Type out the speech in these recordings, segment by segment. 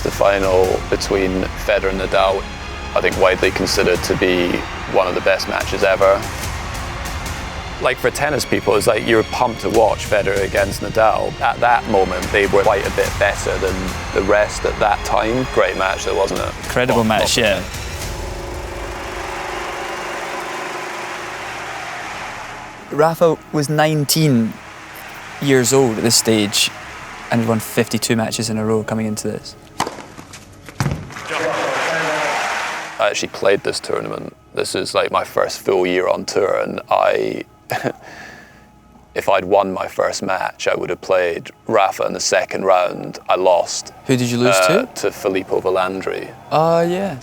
the final between Federer and Nadal. I think widely considered to be one of the best matches ever. Like for tennis people, it's like you're pumped to watch Federer against Nadal. At that moment, they were quite a bit better than the rest at that time. Great match, though, wasn't it? Incredible match, yeah. Rafa was 19 years old at this stage and had won 52 matches in a row coming into this. I actually played this tournament. This is like my first full year on tour, and if I'd won my first match, I would have played Rafa in the second round. I lost. Who did you lose to? To Filippo Volandri. Oh, yeah.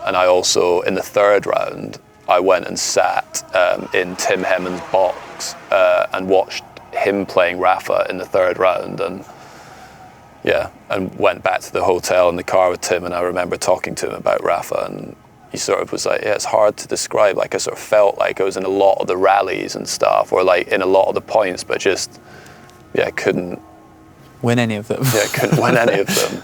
And I also, in the third round, I went and sat in Tim Hemmon's box and watched him playing Rafa in the third round, and went back to the hotel in the car with Tim, and I remember talking to him about Rafa, and he sort of was like, yeah, it's hard to describe. Like I sort of felt like I was in a lot of the rallies and stuff, or like in a lot of the points, but just, couldn't win any of them. Couldn't win any of them.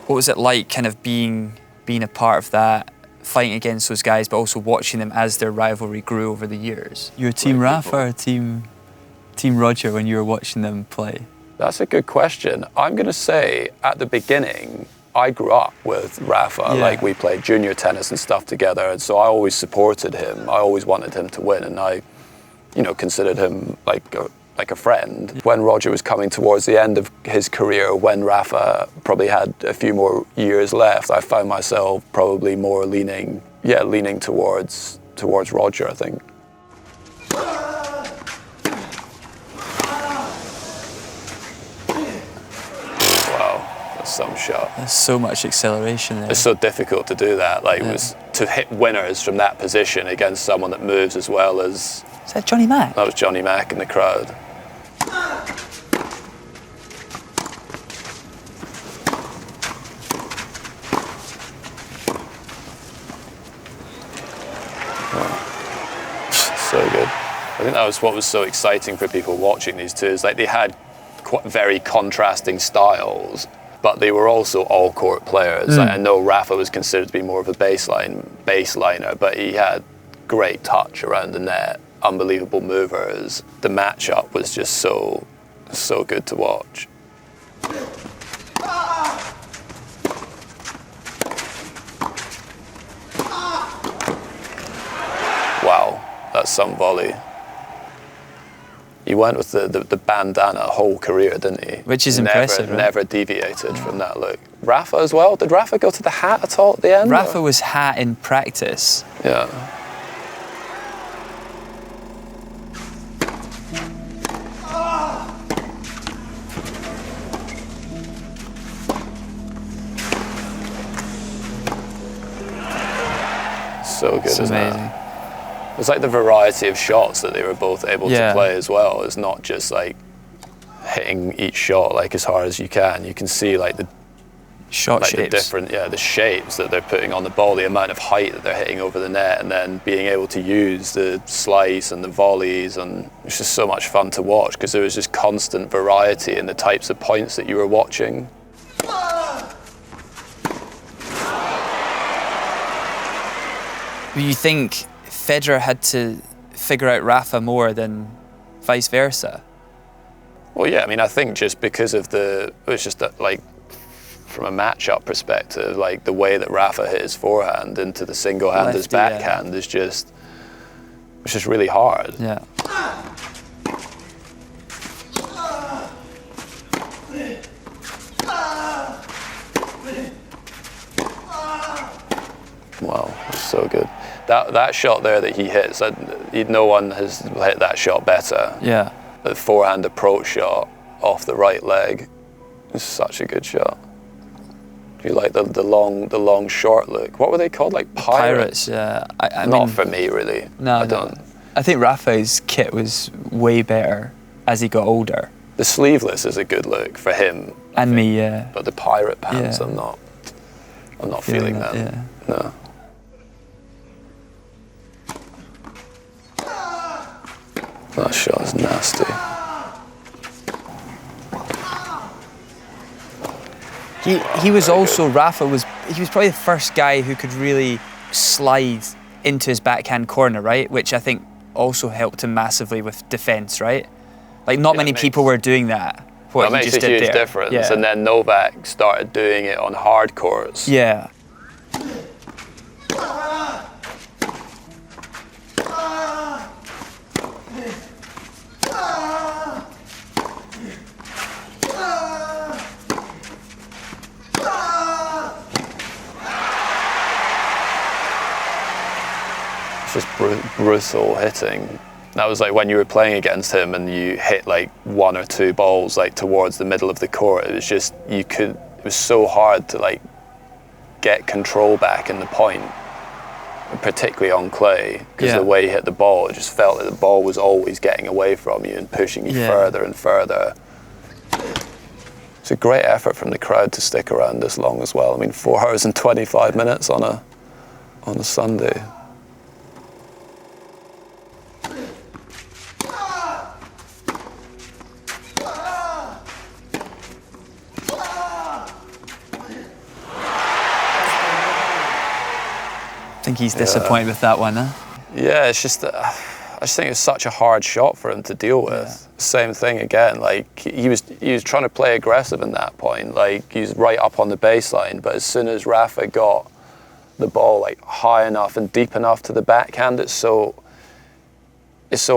What was it like kind of being a part of that, fighting against those guys, but also watching them as their rivalry grew over the years? You were Team Rafa or Team Roger when you were watching them play? That's a good question. I'm going to say at the beginning, I grew up with Rafa. Yeah. Like we played junior tennis and stuff together, and so I always supported him. I always wanted him to win, and I, considered him like a friend. When Roger was coming towards the end of his career, when Rafa probably had a few more years left, I found myself probably more leaning towards Roger, I think. Some shot. There's so much acceleration there. It's so difficult to do that. Like it was to hit winners from that position against someone that moves as well as. Is that Johnny Mack? That was Johnny Mack in the crowd. Oh. So good. I think that was what was so exciting for people watching these two. Is like they had very contrasting styles, but they were also all-court players. Like, I know Rafa was considered to be more of a baseliner, but he had great touch around the net, unbelievable movers. The matchup was just so good to watch. Wow, that's some volley. He went with the bandana whole career, didn't he? Which is impressive, right? Never deviated from that look. Rafa as well? Did Rafa go to the hat at all at the end? Rafa was hat in practice. Yeah. So good, isn't amazing. It? It's like the variety of shots that they were both able to play as well. It's not just like hitting each shot like as hard as you can. You can see like the shot shapes. The different, the shapes that they're putting on the ball, the amount of height that they're hitting over the net, and then being able to use the slice and the volleys, and it's just so much fun to watch because there was just constant variety in the types of points that you were watching. You think Federer had to figure out Rafa more than vice versa? Well, yeah, I mean, I think just because of it's just that, like, from a matchup perspective, like the way that Rafa hit his forehand into the single-handed backhand is just, it's just really hard. Yeah. Wow, so good. That shot there that he hits, no one has hit that shot better. Yeah. The forehand approach shot off the right leg is such a good shot. You like the long short look. What were they called? Like pirates? Yeah. I Not mean, for me, really. No, I don't. I think Rafa's kit was way better as he got older. The sleeveless is a good look for him. And me, yeah. But the pirate pants, I'm not feeling that. Yeah. That shot is nasty. He was also, Rafa was probably the first guy who could really slide into his backhand corner, right? Which I think also helped him massively with defence, right? Like not many people were doing that. What That he makes just a did huge there. difference. Yeah. And then Novak started doing it on hard courts. Yeah. Just brutal hitting. That was like when you were playing against him and you hit like one or two balls like towards the middle of the court. It was just, it was so hard to like get control back in the point, particularly on clay, because the way you hit the ball, it just felt that the ball was always getting away from you and pushing you further and further. It's a great effort from the crowd to stick around this long as well. I mean, 4 hours and 25 minutes on a Sunday. I think he's disappointed with that one, huh? Yeah, it's just I just think it was such a hard shot for him to deal with. Yeah. Same thing again. Like he was trying to play aggressive in that point. Like he was right up on the baseline, but as soon as Rafa got the ball like high enough and deep enough to the backhand, it's so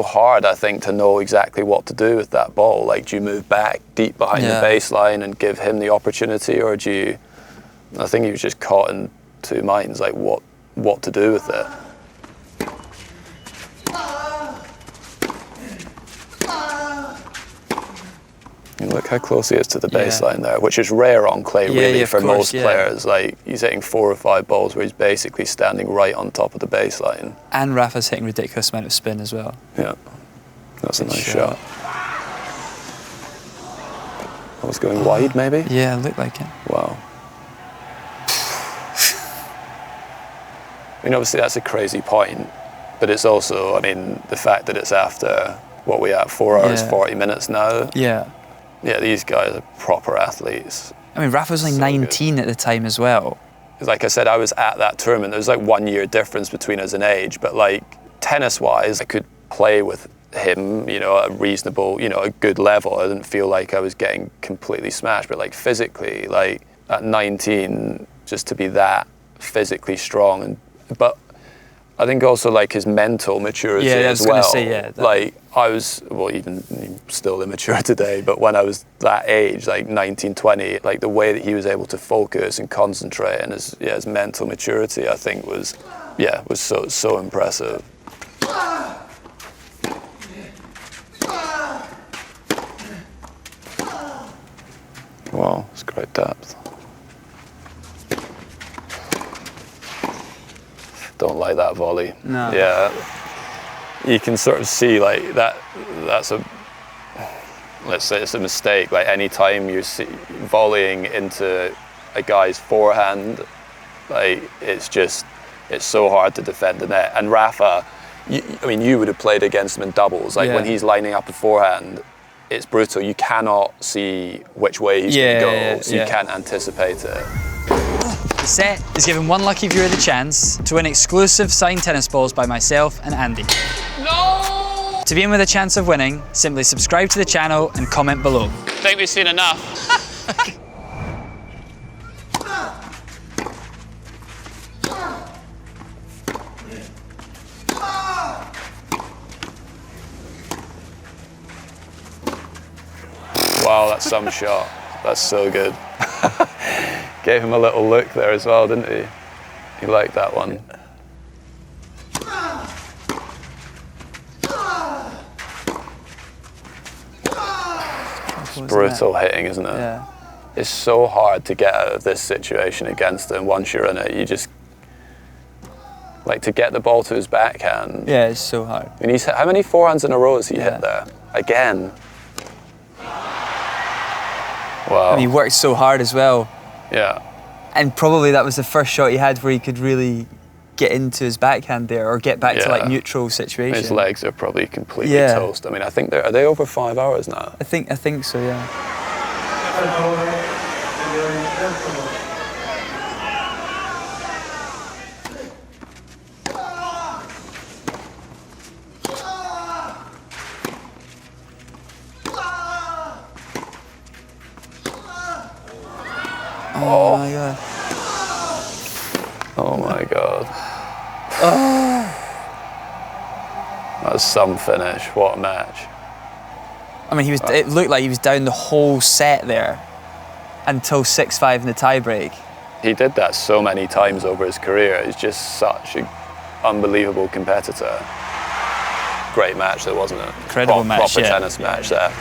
hard, I think, to know exactly what to do with that ball. Like, do you move back deep behind the baseline and give him the opportunity, or do you? I think he was just caught in two minds, like what to do with it. And look how close he is to the baseline there, which is rare on clay, really, for most players. Like, he's hitting 4 or 5 balls where he's basically standing right on top of the baseline. And Rafa's hitting a ridiculous amount of spin as well. Yeah, that's a nice shot. I was going wide, maybe? Yeah, it looked like it. Wow. I mean, obviously that's a crazy point, but it's also, I mean, the fact that it's after, what we at, 4 hours, 40 minutes now? Yeah. Yeah, these guys are proper athletes. I mean, Rafa was only 19 at the time as well. Like I said, I was at that tournament. There was like 1 year difference between us in age, but like tennis-wise, I could play with him, you know, at a reasonable, you know, a good level. I didn't feel like I was getting completely smashed, but like physically, like at 19, just to be that physically strong, but I think also like his mental maturity as well. Say, like I was, well, even still immature today, but when I was that age, like 19, 20, like the way that he was able to focus and concentrate, and his mental maturity, I think was so impressive. Wow, it's great depth. Don't like that volley. No. Yeah, you can sort of see like that's a, let's say it's a mistake. Like any time you're volleying into a guy's forehand, like it's so hard to defend the net. And Rafa, I mean, you would have played against him in doubles. Like when he's lining up a forehand, it's brutal. You cannot see which way he's going to go, so you can't anticipate it. The set is giving one lucky viewer the chance to win exclusive signed tennis balls by myself and Andy. No! To be in with a chance of winning, simply subscribe to the channel and comment below. I think we've seen enough. Wow, that's some shot. That's so good. Gave him a little look there as well, didn't he? He liked that one. It's brutal hitting, isn't it? Yeah. It's so hard to get out of this situation against him. Once you're in it, you just, like, to get the ball to his backhand. Yeah, it's so hard. I mean, how many forehands in a row has he hit there? Again. Wow. And he worked so hard as well. Yeah. And probably that was the first shot he had where he could really get into his backhand there or get back to like Yeah. neutral situation. His legs are probably completely Yeah. toast. I mean, I think are they over 5 hours now? I think so, yeah. Oh my god. Oh my god. That was some finish. What a match. I mean, it looked like he was down the whole set there until 6-5 in the tiebreak. He did that so many times over his career. He's just such an unbelievable competitor. Great match, though, wasn't it? Incredible match, Proper yeah. tennis match there.